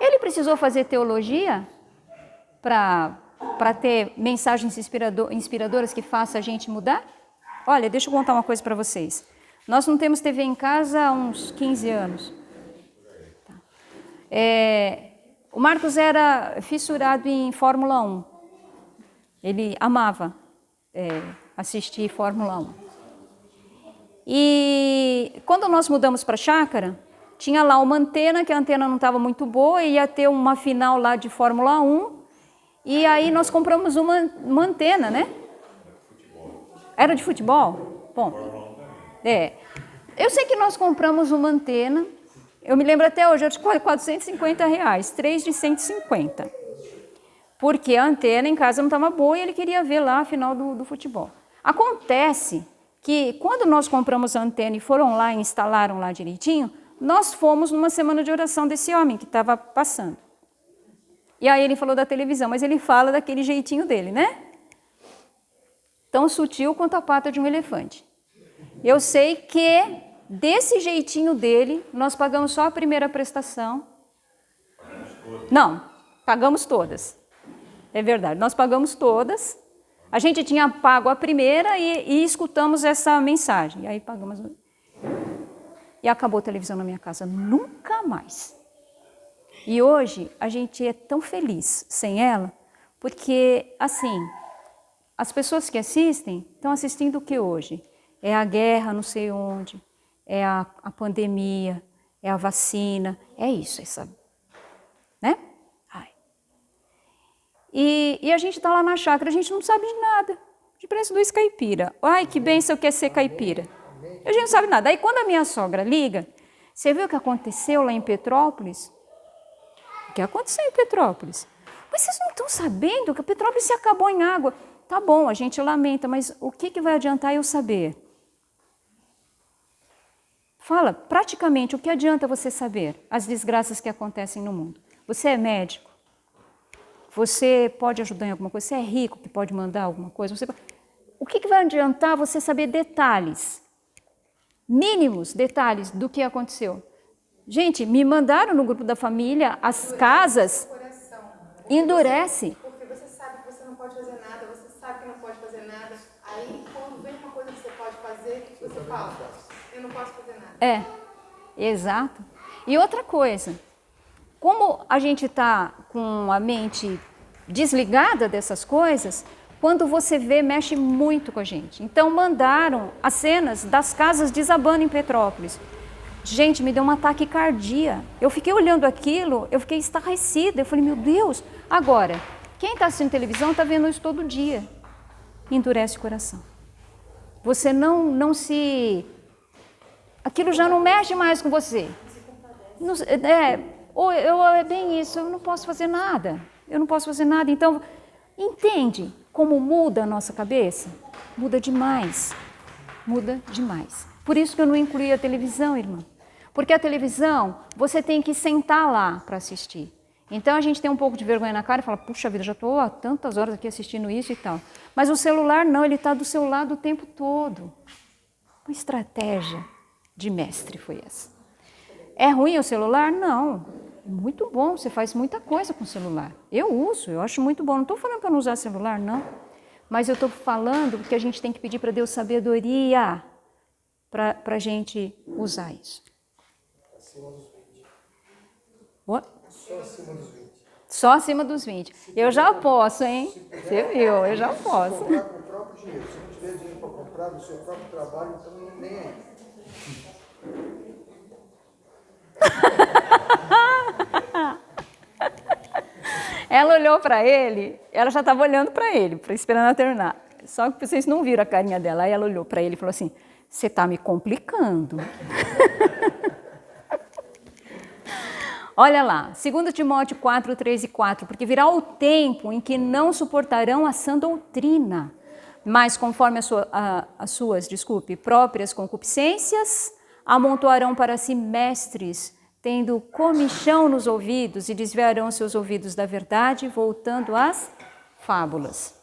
Ele precisou fazer teologia para ter mensagens inspiradoras que façam a gente mudar? Olha, deixa eu contar uma coisa para vocês. Nós não temos TV em casa há uns 15 anos. O Marcos era fissurado em Fórmula 1. Ele amava assistir Fórmula 1. E quando nós mudamos para a chácara, tinha lá uma antena, que a antena não estava muito boa, e ia ter uma final lá de Fórmula 1, e aí nós compramos uma antena, né? Era de futebol? Bom, eu sei que nós compramos uma antena, eu me lembro até hoje, eu tinha R$450, 3 de 150. Porque a antena em casa não estava boa e ele queria ver lá a final do futebol. Acontece que quando nós compramos a antena e foram lá e instalaram lá direitinho, nós fomos numa semana de oração desse homem que estava passando. E aí ele falou da televisão, mas ele fala daquele jeitinho dele, né? Tão sutil quanto a pata de um elefante. Eu sei que desse jeitinho dele, nós pagamos só a primeira prestação. Não, pagamos todas. É verdade, nós pagamos todas. A gente tinha pago a primeira e escutamos essa mensagem. E aí pagamos. E acabou a televisão na minha casa. Nunca mais. E hoje a gente é tão feliz sem ela, porque, assim, as pessoas que assistem estão assistindo o que hoje? É a guerra não sei onde, é a pandemia, é a vacina, é isso, né? E a gente está lá na chácara, a gente não sabe de nada. De preço do caipira. Ai, que bênção que é ser caipira. A gente não sabe nada. Aí quando a minha sogra liga, você viu o que aconteceu lá em Petrópolis? que aconteceu em Petrópolis. Mas vocês não estão sabendo que Petrópolis se acabou em água. Tá bom, a gente lamenta, mas o que vai adiantar eu saber? Fala, praticamente, o que adianta você saber as desgraças que acontecem no mundo? Você é médico? Você pode ajudar em alguma coisa? Você é rico que pode mandar alguma coisa? O que vai adiantar você saber detalhes, mínimos detalhes do que aconteceu? Gente, me mandaram no grupo da família, as casas, endurece. Porque você sabe que você não pode fazer nada, você sabe que não pode fazer nada. Aí, quando vem uma coisa que você pode fazer, você fala, eu não posso fazer nada. É, exato. E outra coisa, como a gente está com a mente desligada dessas coisas, quando você vê, mexe muito com a gente. Então, mandaram as cenas das casas desabando em Petrópolis. Gente, me deu uma taquicardia. Eu fiquei olhando aquilo, eu fiquei estarrecida. Eu falei, meu Deus. Agora, quem está assistindo televisão está vendo isso todo dia. Endurece o coração. Você não se... Aquilo já não mexe mais com você. É bem isso, eu não posso fazer nada. Eu não posso fazer nada. Então, entende como muda a nossa cabeça? Muda demais. Muda demais. Por isso que eu não incluí a televisão, irmã. Porque a televisão, você tem que sentar lá para assistir. Então a gente tem um pouco de vergonha na cara e fala, puxa vida, já estou há tantas horas aqui assistindo isso e tal. Mas o celular não, ele está do seu lado o tempo todo. Uma estratégia de mestre foi essa. É ruim o celular? Não. É muito bom, você faz muita coisa com o celular. Eu uso, eu acho muito bom. Não estou falando para não usar celular, não. Mas eu estou falando que a gente tem que pedir para Deus sabedoria para a gente usar isso. Acima dos 20. What? Só acima dos 20. Só acima dos 20. Eu já posso, hein? Você viu, eu já posso. Comprar com o próprio dinheiro. Se não tiver dinheiro para comprar do seu próprio trabalho, então nem aí. Ela olhou para ele, ela já estava olhando para ele, esperando ela terminar. Só que vocês não viram a carinha dela. Aí ela olhou para ele e falou assim, você está me complicando. Olha lá, 2 Timóteo 4, 3 e 4, porque virá o tempo em que não suportarão a sã doutrina, mas conforme as suas próprias concupiscências, amontoarão para si mestres, tendo comichão nos ouvidos e desviarão seus ouvidos da verdade, voltando às fábulas.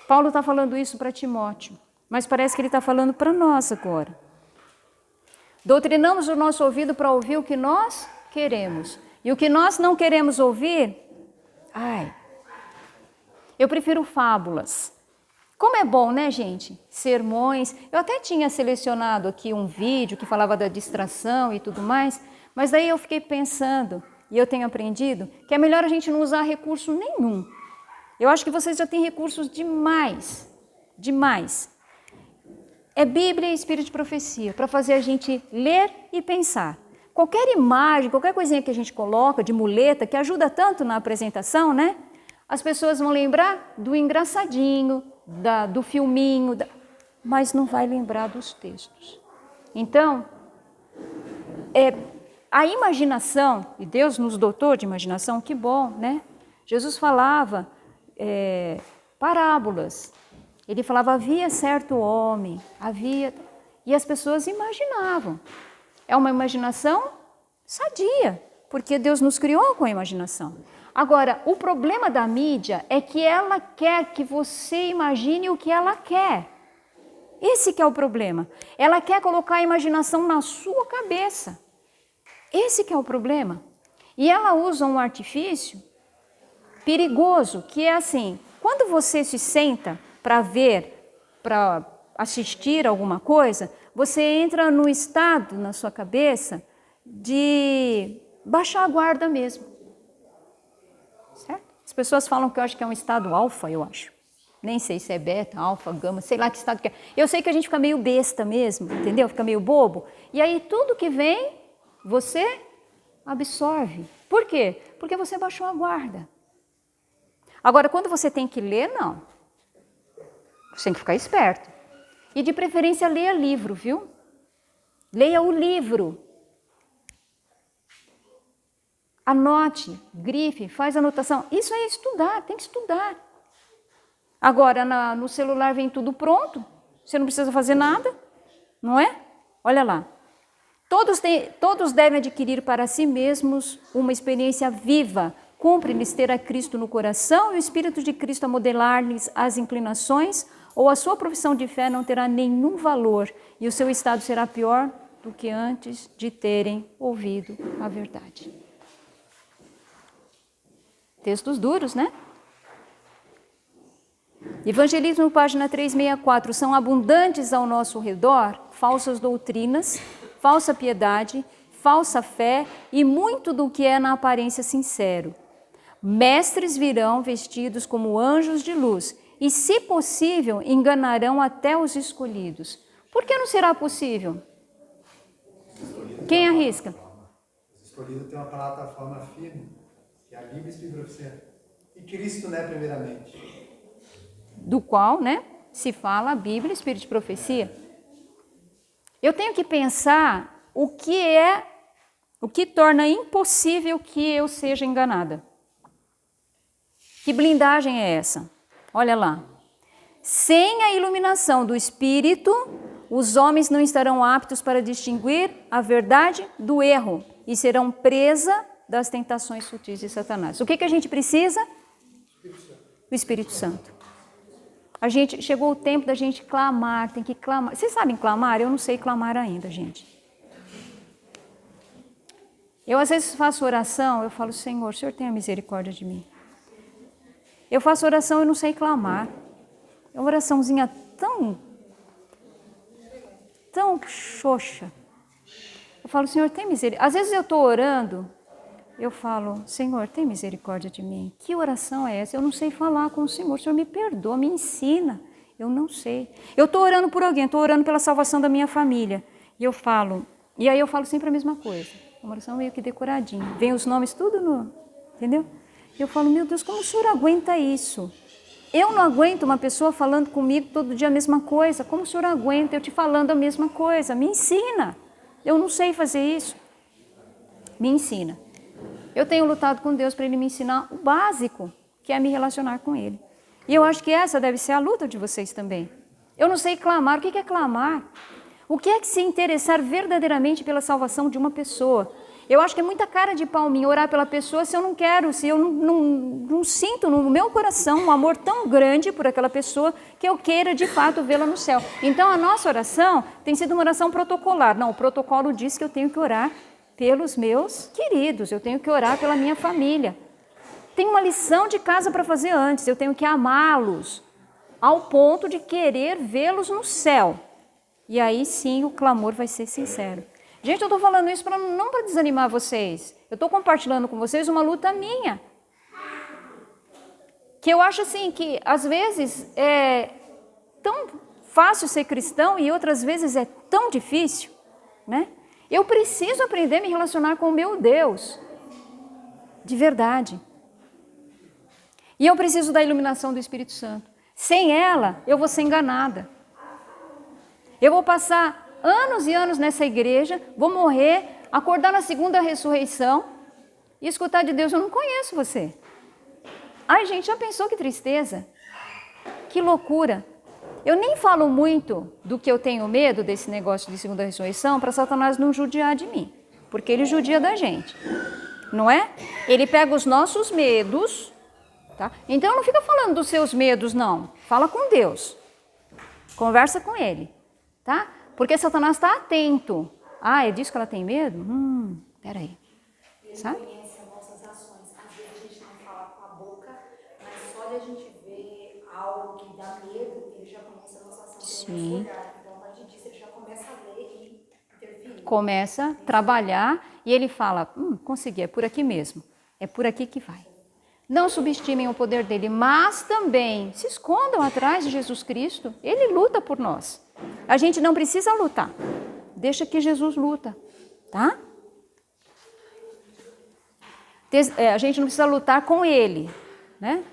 Paulo está falando isso para Timóteo, mas parece que ele está falando para nós agora. Doutrinamos o nosso ouvido para ouvir o que nós queremos. E o que nós não queremos ouvir, eu prefiro fábulas. Como é bom, né, gente? Sermões. Eu até tinha selecionado aqui um vídeo que falava da distração e tudo mais, mas daí eu fiquei pensando, e eu tenho aprendido, que é melhor a gente não usar recurso nenhum. Eu acho que vocês já têm recursos demais. É Bíblia e Espírito de Profecia, para fazer a gente ler e pensar. Qualquer imagem, qualquer coisinha que a gente coloca de muleta, que ajuda tanto na apresentação, né? As pessoas vão lembrar do engraçadinho, do filminho, mas não vai lembrar dos textos. Então, a imaginação, e Deus nos dotou de imaginação, que bom, né? Jesus falava parábolas. Ele falava, havia certo homem, e as pessoas imaginavam. É uma imaginação sadia, porque Deus nos criou com a imaginação. Agora, o problema da mídia é que ela quer que você imagine o que ela quer. Esse que é o problema. Ela quer colocar a imaginação na sua cabeça. Esse que é o problema. E ela usa um artifício perigoso, que é assim, quando você se senta para ver, para assistir alguma coisa, você entra num estado na sua cabeça de baixar a guarda mesmo. Certo? As pessoas falam que eu acho que é um estado alfa, eu acho. Nem sei se é beta, alfa, gama, sei lá que estado que é. Eu sei que a gente fica meio besta mesmo, entendeu? Fica meio bobo. E aí tudo que vem, você absorve. Por quê? Porque você baixou a guarda. Agora, quando você tem que ler, não. Você tem que ficar esperto. E de preferência, leia livro, viu? Leia o livro. Anote, grife, faz anotação. Isso é estudar, tem que estudar. Agora, no celular vem tudo pronto, você não precisa fazer nada, não é? Olha lá. Todos devem adquirir para si mesmos uma experiência viva. Cumpre-lhes ter a Cristo no coração e o Espírito de Cristo a modelar-lhes as inclinações, ou a sua profissão de fé não terá nenhum valor e o seu estado será pior do que antes de terem ouvido a verdade. Textos duros, né? Evangelismo, página 364. São abundantes ao nosso redor falsas doutrinas, falsa piedade, falsa fé e muito do que é na aparência sincero. Mestres virão vestidos como anjos de luz e, se possível, enganarão até os escolhidos. Por que não será possível? Quem arrisca? Os escolhidos têm uma plataforma firme, que é a Bíblia, Espírito e Profecia. E Cristo, né, primeiramente. Do qual, né, se fala a Bíblia, Espírito de Profecia. Eu tenho que pensar o que torna impossível que eu seja enganada. Que blindagem é essa? Olha lá. Sem a iluminação do Espírito, os homens não estarão aptos para distinguir a verdade do erro e serão presa das tentações sutis de Satanás. O que a gente precisa? O Espírito Santo. Chegou o tempo da gente clamar, tem que clamar. Vocês sabem clamar? Eu não sei clamar ainda, gente. Eu às vezes faço oração, eu falo, Senhor, o Senhor tenha misericórdia de mim. Eu faço oração e não sei clamar. É uma oraçãozinha tão xoxa. Eu falo, Senhor, tem misericórdia. Às vezes eu estou orando, eu falo, Senhor, tem misericórdia de mim. Que oração é essa? Eu não sei falar com o Senhor me perdoa, me ensina. Eu não sei. Eu estou orando por alguém, estou orando pela salvação da minha família. E aí eu falo sempre a mesma coisa. Uma oração meio que decoradinha. Vem os nomes tudo entendeu? E eu falo, meu Deus, como o Senhor aguenta isso? Eu não aguento uma pessoa falando comigo todo dia a mesma coisa. Como o Senhor aguenta eu te falando a mesma coisa? Me ensina. Eu não sei fazer isso. Me ensina. Eu tenho lutado com Deus para Ele me ensinar o básico, que é me relacionar com Ele. E eu acho que essa deve ser a luta de vocês também. Eu não sei clamar. O que é clamar? O que é que se interessar verdadeiramente pela salvação de uma pessoa? Eu acho que é muita cara de pau minha orar pela pessoa se eu não quero, se eu não sinto no meu coração um amor tão grande por aquela pessoa que eu queira de fato vê-la no céu. Então a nossa oração tem sido uma oração protocolar. Não, o protocolo diz que eu tenho que orar pelos meus queridos, eu tenho que orar pela minha família. Tem uma lição de casa para fazer antes, eu tenho que amá-los ao ponto de querer vê-los no céu. E aí sim o clamor vai ser sincero. Gente, eu estou falando isso não para desanimar vocês. Eu estou compartilhando com vocês uma luta minha. Que eu acho assim, que às vezes é tão fácil ser cristão e outras vezes é tão difícil, né? Eu preciso aprender a me relacionar com o meu Deus, de verdade. E eu preciso da iluminação do Espírito Santo. Sem ela, eu vou ser enganada. Eu vou passar anos e anos nessa igreja, vou morrer, acordar na segunda ressurreição e escutar de Deus, eu não conheço você. Ai, gente, já pensou que tristeza? Que loucura. Eu nem falo muito do que eu tenho medo desse negócio de segunda ressurreição para Satanás não judiar de mim, porque ele judia da gente, não é? Ele pega os nossos medos, tá? Então não fica falando dos seus medos, não. Fala com Deus, conversa com ele, tá? Porque Satanás está atento. Ah, é disso que ela tem medo? Peraí. Sabe? Ele conhece as nossas ações. Às vezes a gente não fala com a boca, mas só de a gente ver algo que dá medo, ele já conhece a nossa ação. Sim. Então, a partir disso, ele já começa a ler e intervir. Começa a trabalhar e ele fala, consegui, é por aqui mesmo. É por aqui que vai. Não subestimem o poder dele, mas também se escondam atrás de Jesus Cristo. Ele luta por nós. A gente não precisa lutar. Deixa que Jesus luta, tá? A gente não precisa lutar com ele, né?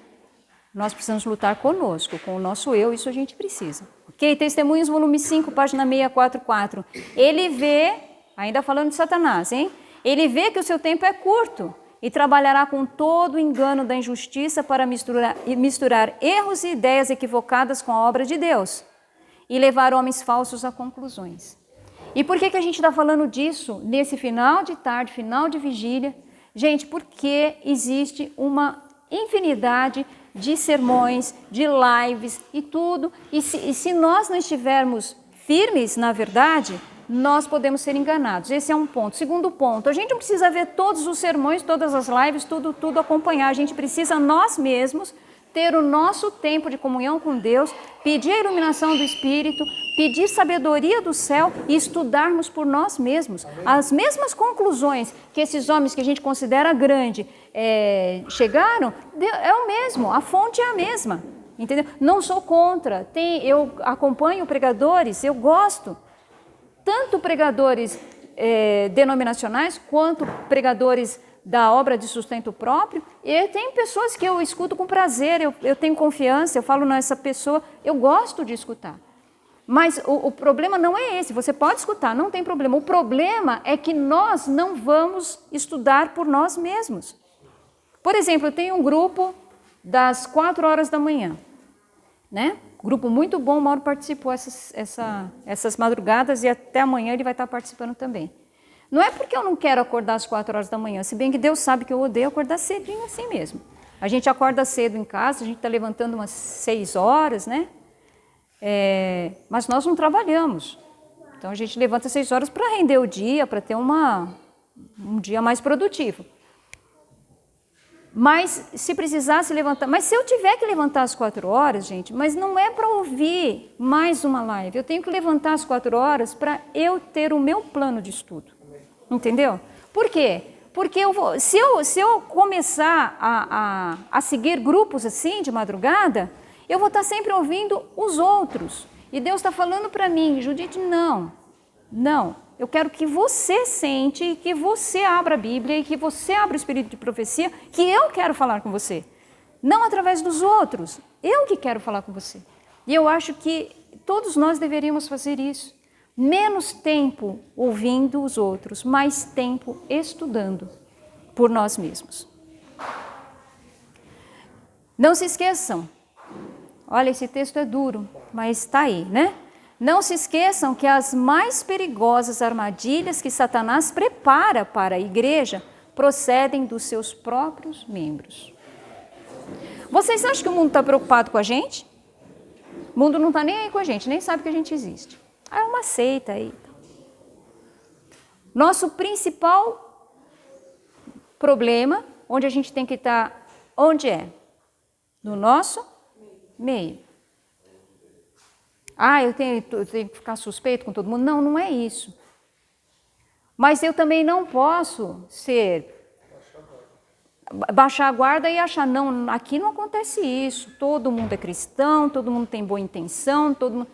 Nós precisamos lutar conosco, com o nosso eu, isso a gente precisa. Ok? Testemunhos, volume 5, página 644. Ele vê, ainda falando de Satanás, hein? Ele vê que o seu tempo é curto e trabalhará com todo o engano da injustiça para misturar erros e ideias equivocadas com a obra de Deus e levar homens falsos a conclusões. E por que a gente está falando disso nesse final de tarde, final de vigília? Gente, porque existe uma infinidade de sermões, de lives e tudo, e se nós não estivermos firmes na verdade, nós podemos ser enganados. Esse é um ponto. Segundo ponto, a gente não precisa ver todos os sermões, todas as lives, tudo acompanhar. A gente precisa nós mesmos ter o nosso tempo de comunhão com Deus, pedir a iluminação do Espírito, pedir sabedoria do céu e estudarmos por nós mesmos. As mesmas conclusões que esses homens que a gente considera grande chegaram, é o mesmo, a fonte é a mesma, entendeu? Não sou contra, eu acompanho pregadores, eu gosto, tanto pregadores denominacionais quanto pregadores da obra de sustento próprio, e tem pessoas que eu escuto com prazer, eu tenho confiança, eu falo nessa pessoa, eu gosto de escutar. Mas o problema não é esse, você pode escutar, não tem problema. O problema é que nós não vamos estudar por nós mesmos. Por exemplo, eu tenho um grupo das 4 horas da manhã, né? Grupo muito bom, o Mauro participou essas madrugadas e até amanhã ele vai estar participando também. Não é porque eu não quero acordar às 4 horas da manhã, se bem que Deus sabe que eu odeio acordar cedinho assim mesmo. A gente acorda cedo em casa, a gente está levantando umas 6 horas, né? Mas nós não trabalhamos. Então a gente levanta às 6 horas para render o dia, para ter um dia mais produtivo. Mas se precisasse levantar, mas se eu tiver que levantar às 4 horas, gente, mas não é para ouvir mais uma live, eu tenho que levantar às 4 horas para eu ter o meu plano de estudo, entendeu? Por quê? Porque se eu começar a seguir grupos assim de madrugada, eu vou estar sempre ouvindo os outros, e Deus está falando para mim, Judite, não, eu quero que você sente, que você abra a Bíblia e que você abra o Espírito de profecia, que eu quero falar com você. Não através dos outros, eu que quero falar com você. E eu acho que todos nós deveríamos fazer isso. Menos tempo ouvindo os outros, mais tempo estudando por nós mesmos. Não se esqueçam, olha, esse texto é duro, mas está aí, né? Não se esqueçam que as mais perigosas armadilhas que Satanás prepara para a igreja procedem dos seus próprios membros. Vocês acham que o mundo está preocupado com a gente? O mundo não está nem aí com a gente, nem sabe que a gente existe. É uma seita aí. Nosso principal problema, onde a gente tem que estar, onde é? No nosso meio. Eu tenho que ficar suspeito com todo mundo. Não, não é isso. Mas eu também não posso baixar a guarda e achar, não, aqui não acontece isso. Todo mundo é cristão, todo mundo tem boa intenção, todo mundo...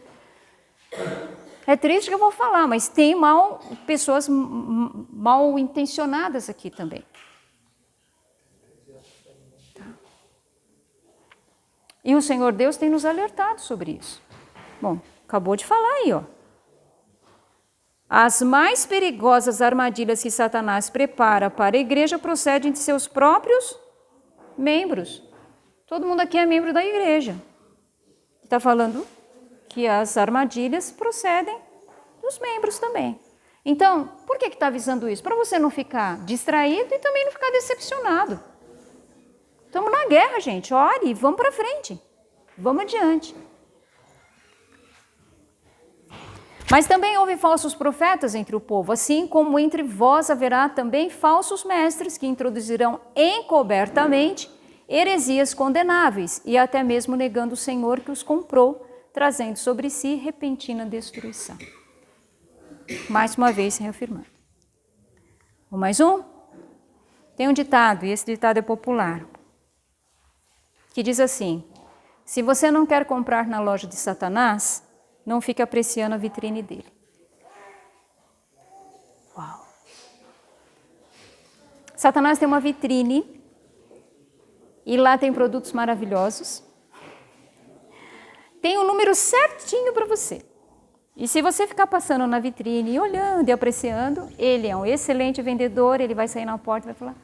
É triste que eu vou falar, mas tem pessoas mal intencionadas aqui também. Tá. E o Senhor Deus tem nos alertado sobre isso. Bom, acabou de falar aí, ó. As mais perigosas armadilhas que Satanás prepara para a igreja procedem de seus próprios membros. Todo mundo aqui é membro da igreja. Está falando que as armadilhas procedem dos membros também. Então, por que está avisando isso? Para você não ficar distraído e também não ficar decepcionado. Estamos na guerra, gente. Ore, vamos para frente. Vamos adiante. Mas também houve falsos profetas entre o povo, assim como entre vós haverá também falsos mestres que introduzirão encobertamente heresias condenáveis e até mesmo negando o Senhor que os comprou, trazendo sobre si repentina destruição. Mais uma vez reafirmando. Mais um? Tem um ditado, e esse ditado é popular, que diz assim: se você não quer comprar na loja de Satanás, não fique apreciando a vitrine dele. Uau! Satanás tem uma vitrine e lá tem produtos maravilhosos. Tem um número certinho para você. E se você ficar passando na vitrine e olhando e apreciando, ele é um excelente vendedor, ele vai sair na porta e vai falar: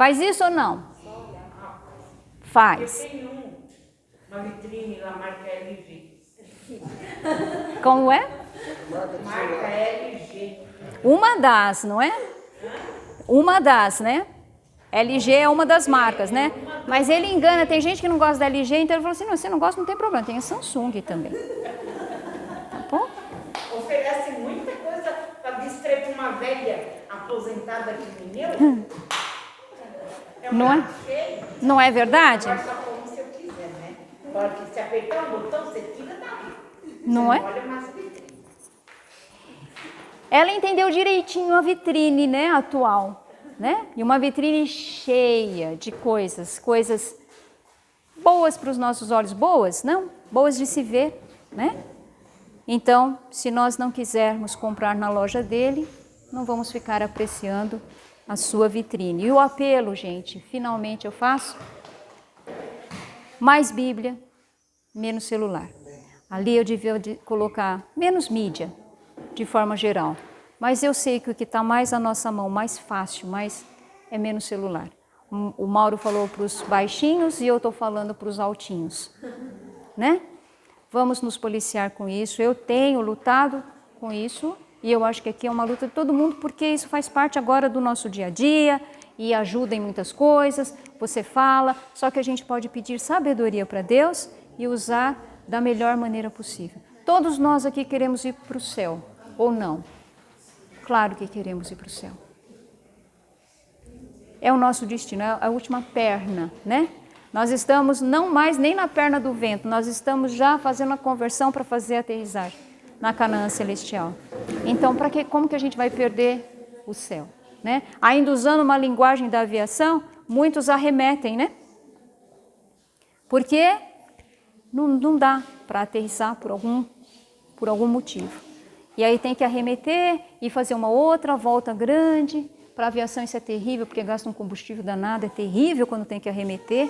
Faz isso ou não? Faz. Eu tenho uma vitrine lá, marca LG. Como é? Marca LG. Uma das, não é? Uma das, né? LG é uma das marcas, né? Mas ele engana, tem gente que não gosta da LG, então ele falou assim, não, você não gosta, não tem problema, tem a Samsung também. Tá bom? Oferece muita coisa para distrair para uma velha aposentada que nem eu. É um Não é? prato cheio. Não é verdade? Agora só como se eu quiser, né? Porque se apertar um botão, você tira daí. Não Você é? não olha mais a vitrine. Ela entendeu direitinho a vitrine, né, atual, né? E uma vitrine cheia de coisas boas para os nossos olhos, boas, não? Boas de se ver, né? Então, se nós não quisermos comprar na loja dele, não vamos ficar apreciando a sua vitrine. E o apelo, gente, finalmente eu faço mais Bíblia, menos celular. Ali eu devia colocar menos mídia, de forma geral. Mas eu sei que o que está mais à nossa mão, mais fácil, é menos celular. O Mauro falou para os baixinhos e eu estou falando para os altinhos, né? Vamos nos policiar com isso. Eu tenho lutado com isso e eu acho que aqui é uma luta de todo mundo, porque isso faz parte agora do nosso dia a dia e ajuda em muitas coisas. Você fala, só que a gente pode pedir sabedoria para Deus e usar da melhor maneira possível. Todos nós aqui queremos ir para o céu, ou não? Claro que queremos ir para o céu. É o nosso destino, é a última perna, né? Nós estamos não mais nem na perna do vento, nós estamos já fazendo a conversão para fazer a aterrissagem na Canaã celestial. Então, como que a gente vai perder o céu, né? Ainda usando uma linguagem da aviação, muitos arremetem, né? Porque não dá para aterrissar por algum motivo. E aí tem que arremeter e fazer uma outra volta grande. Para a aviação isso é terrível, porque gasta um combustível danado, é terrível quando tem que arremeter.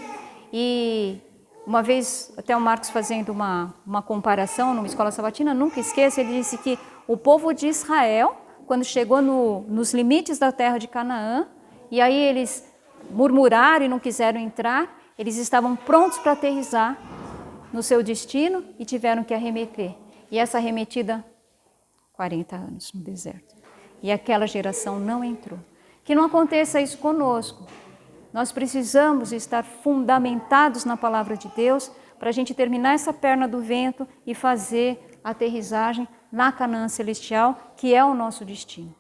E uma vez, até o Marcos fazendo uma comparação numa escola sabatina, nunca esqueça, ele disse que o povo de Israel, quando chegou nos limites da terra de Canaã, e aí eles murmuraram e não quiseram entrar, eles estavam prontos para aterrissar no seu destino e tiveram que arremeter. E essa arremetida, 40 anos no deserto. E aquela geração não entrou. Que não aconteça isso conosco. Nós precisamos estar fundamentados na palavra de Deus para a gente terminar essa perna do vento e fazer a aterrissagem na Canaã celestial, que é o nosso destino.